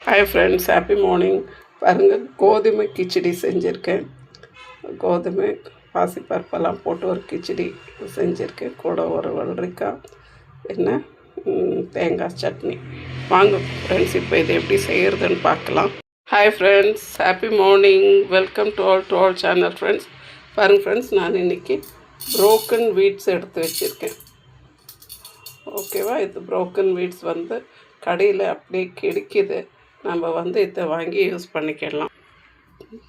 Hi friends, happy morning. பாருங்கள் கோதுமை கிச்சடி செஞ்சுருக்கேன். கோதுமை பாசிப்பருப்பெல்லாம் போட்டு ஒரு கிச்சடி செஞ்சுருக்கேன். கூட ஒரு வெள்ளரிக்காய் என்ன தேங்காய் சட்னி. வாங்க ஃப்ரெண்ட்ஸ், இப்போ இதை எப்படி செய்கிறதுன்னு பார்க்கலாம். Hi friends, happy morning. Welcome to all channel friends. பாருங்கள் ஃப்ரெண்ட்ஸ், நான் இன்றைக்கி ப்ரோக்கன் வீட்ஸ் எடுத்து வச்சுருக்கேன். ஓகேவா, இது ப்ரோக்கன் வீட்ஸ் வந்து கடையில் அப்படியே கிடைக்கிது. நம்ம இதை வாங்கி யூஸ் பண்ணிக்கலாம்.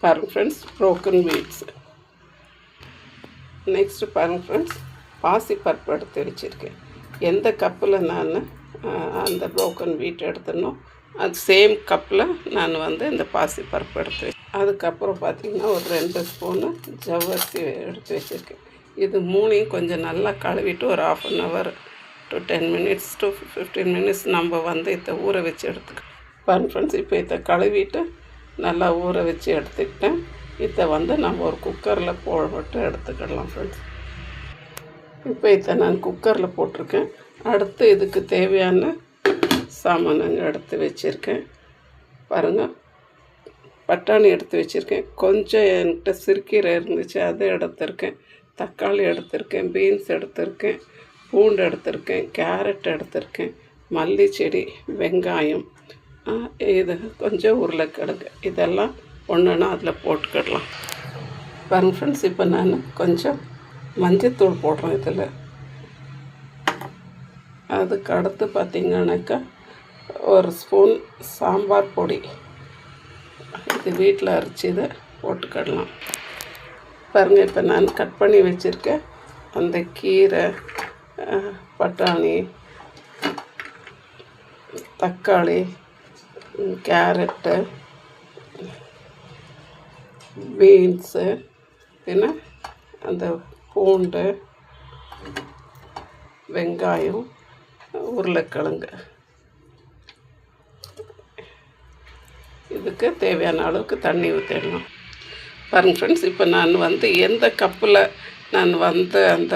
பாருங்கள் ஃப்ரெண்ட்ஸ், ப்ரோக்கன் வீட்ஸ். நெக்ஸ்ட்டு பாருங்கள் ஃப்ரெண்ட்ஸ், பாசிப்பருப்பு எடுத்து வச்சுருக்கேன். எந்த கப்பில் நான் அந்த ப்ரோக்கன் வீட் எடுத்தனோ அது சேம் கப்பில் நான் இந்த பாசிப்பருப்பு எடுத்து வச்சேன். அதுக்கப்புறம் பார்த்திங்கன்னா ஒரு 2 ஸ்பூனு ஜவ்வரிசி எடுத்து வச்சுருக்கேன். இது மூணையும் கொஞ்சம் நல்லா கழுவிட்டு ஒரு 1/2 hour to 10 minutes to 15 minutes நம்ம இதை ஊற வச்சு எடுத்துக்கலாம். பாருங்கள் ஃப்ரெண்ட்ஸ், இப்போ இதை கழுவிட்டு நல்லா ஊற வச்சு எடுத்துக்கிட்டேன். இதை நம்ம ஒரு குக்கரில் போட்டு எடுத்துக்கிடலாம் ஃப்ரெண்ட்ஸ். இப்போ இதை நான் குக்கரில் போட்டிருக்கேன். அடுத்து இதுக்கு தேவையான சாமானுங்க எடுத்து வச்சுருக்கேன். பாருங்கள், பட்டாணி எடுத்து வச்சுருக்கேன். கொஞ்சம் என்கிட்ட சிறுக்கீரை இருந்துச்சு, அதை எடுத்திருக்கேன். தக்காளி எடுத்திருக்கேன். பீன்ஸ் எடுத்திருக்கேன். பூண்டு எடுத்திருக்கேன். கேரட் எடுத்திருக்கேன். மல்லி செடி, வெங்காயம், இது கொஞ்சம் உருளைக்கிழங்கு, இதெல்லாம் ஒன்றுன்னா அதில் போட்டுக்கிடலாம். பாருங்க ஃப்ரெண்ட்ஸ், இப்போ நான் கொஞ்சம் மஞ்சத்தூள் போடுறேன் இதில். அதுக்கு அடுத்து பார்த்திங்கன்னாக்கா ஒரு ஸ்பூன் சாம்பார் பொடி, இது வீட்டில் அரைச்சி இதை போட்டுக்கிடலாம். பாருங்கள், இப்போ நான் கட் பண்ணி வச்சுருக்கேன் அந்த கீரை, பட்டாணி, தக்காளி, கேரட்டு, பீன்ஸு, என்ன அந்த பூண்டு, வெங்காயம், உருளைக்கிழங்கு, இதுக்கு தேவையான அளவுக்கு தண்ணி ஊற்றிடணும். பாருங்கள் ஃப்ரெண்ட்ஸ், இப்போ நான் எந்த கப்பில் நான் அந்த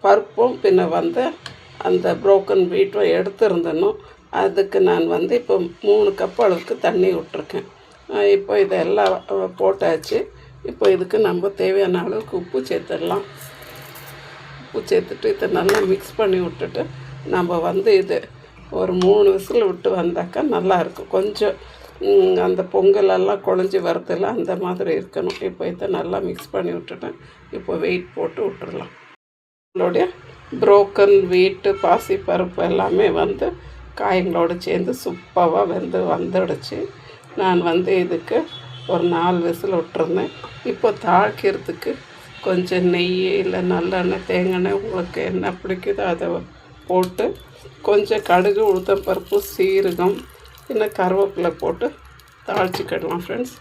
பருப்பும் பின்ன அந்த ப்ரோக்கன் வீட்டும் எடுத்துருந்தனோ அதுக்கு நான் இப்போ 3 கப் அளவுக்கு தண்ணி விட்ருக்கேன். இப்போ இதெல்லாம் போட்டாச்சு. இப்போ இதுக்கு நம்ம தேவையான அளவுக்கு உப்பு சேர்த்துடலாம். உப்பு சேர்த்துட்டு இதை நல்லா மிக்ஸ் பண்ணி விட்டுட்டு நம்ம இது ஒரு 3 விசில் விட்டு வந்தாக்கா நல்லாயிருக்கும். கொஞ்சம் அந்த பொங்கலெல்லாம் குழஞ்சி வரதில்ல, அந்த மாதிரி இருக்கணும். இப்போ இதை நல்லா மிக்ஸ் பண்ணி விட்டுட்டேன். இப்போ வெயிட் போட்டு விட்டுடலாம். நம்மளுடைய ப்ரோக்கன் வீட்டு பாசிப்பருப்பு எல்லாமே காய்களோடு சேர்ந்து சூப்பராக வந்துடுச்சு. நான் இதுக்கு ஒரு 4 விசில் விட்டுருந்தேன். இப்போ தாளிக்கிறதுக்கு கொஞ்சம் நெய் இல்லை நல்லெண்ணெய், தேங்காய், உங்களுக்கு என்ன பிடிக்குதோ அதை போட்டு கொஞ்சம் கடுகு, உளுத்தம்பருப்பு, சீரகம், இன்னும் கருவேப்பிலை போட்டு தாளிச்சிக்கிடலாம் ஃப்ரெண்ட்ஸ்.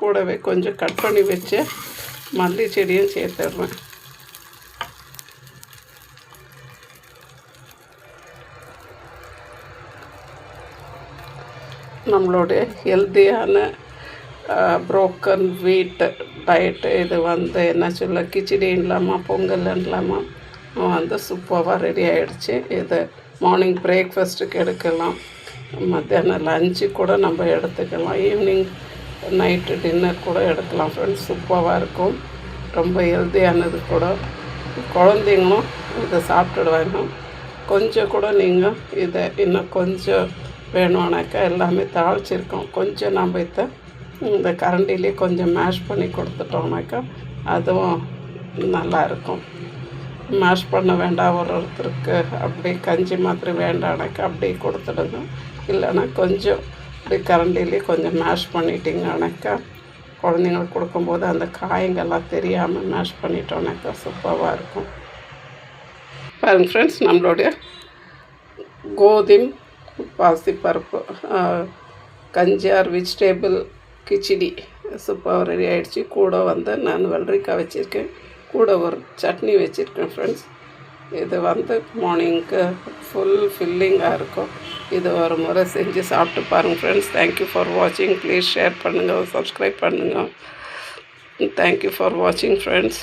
கூடவே கொஞ்சம் கட் பண்ணி வச்ச மல்லி செடியும் சேர்த்துடுறேன். நம்மளுடைய ஹெல்த்தியான ப்ரோக்கன் வீட் டயட்டு இது என்ன சொல்ல, கிச்சடின்லாமா பொங்கல்ன்லாமா சூப்பராக ரெடி ஆகிடுச்சு. இது மார்னிங் பிரேக்ஃபாஸ்ட்டுக்கு எடுக்கலாம், மத்தியானம் லஞ்சு கூட நம்ம எடுத்துக்கலாம், ஈவினிங் நைட்டு டின்னர் கூட எடுக்கலாம் ஃப்ரெண்ட்ஸ். சூப்பராக இருக்கும், ரொம்ப ஹெல்த்தியானது கூட. குழந்தைங்களும் இதை சாப்பிட்டுடுவாங்க. கொஞ்சம் கூட நீங்கள் இதை இன்னும் கொஞ்சம் வேணும்னாக்கா எல்லாமே தாளிச்சிருக்கோம். கொஞ்சம் நம்ம இந்த கரண்டிலே கொஞ்சம் மேஷ் பண்ணி கொடுத்துட்டோம்னாக்கா அதுவும் நல்லாயிருக்கும். மேஷ் பண்ண வேண்டாம், ஒருத்தருக்கு அப்படியே கஞ்சி மாதிரி வேண்டானாக்கா அப்படியே கொடுத்துடுங்க. இல்லைன்னா கொஞ்சம் அப்படி கரண்டிலே கொஞ்சம் மேஷ் பண்ணிட்டீங்கன்னாக்கா குழந்தைங்களுக்கு கொடுக்கும்போது அந்த காயங்கள்லாம் தெரியாமல் மேஷ் பண்ணிட்டோம்னாக்கா சூப்பராக இருக்கும். பாருங்கள் ஃப்ரெண்ட்ஸ், நம்மளுடைய கோதுமை பாசிப்பருப்பு கஞ்சி ஆர் வெஜிடேபிள் கிச்சடி சூப்பராக ரெடி ஆகிடுச்சு. கூட நான் வெள்ளரிக்காய் வச்சுருக்கேன். கூட ஒரு சட்னி வச்சுருக்கேன் ஃப்ரெண்ட்ஸ். இது மார்னிங்க்கு ஃபுல் ஃபில்லிங்காக இருக்கும். இது ஒரு முறை செஞ்சு சாப்பிட்டு பாருங்கள் ஃப்ரெண்ட்ஸ். தேங்க்யூ ஃபார் வாட்சிங். ப்ளீஸ் ஷேர் பண்ணுங்கள், சப்ஸ்கிரைப் பண்ணுங்கள். தேங்க்யூ ஃபார் வாட்சிங் ஃப்ரெண்ட்ஸ்.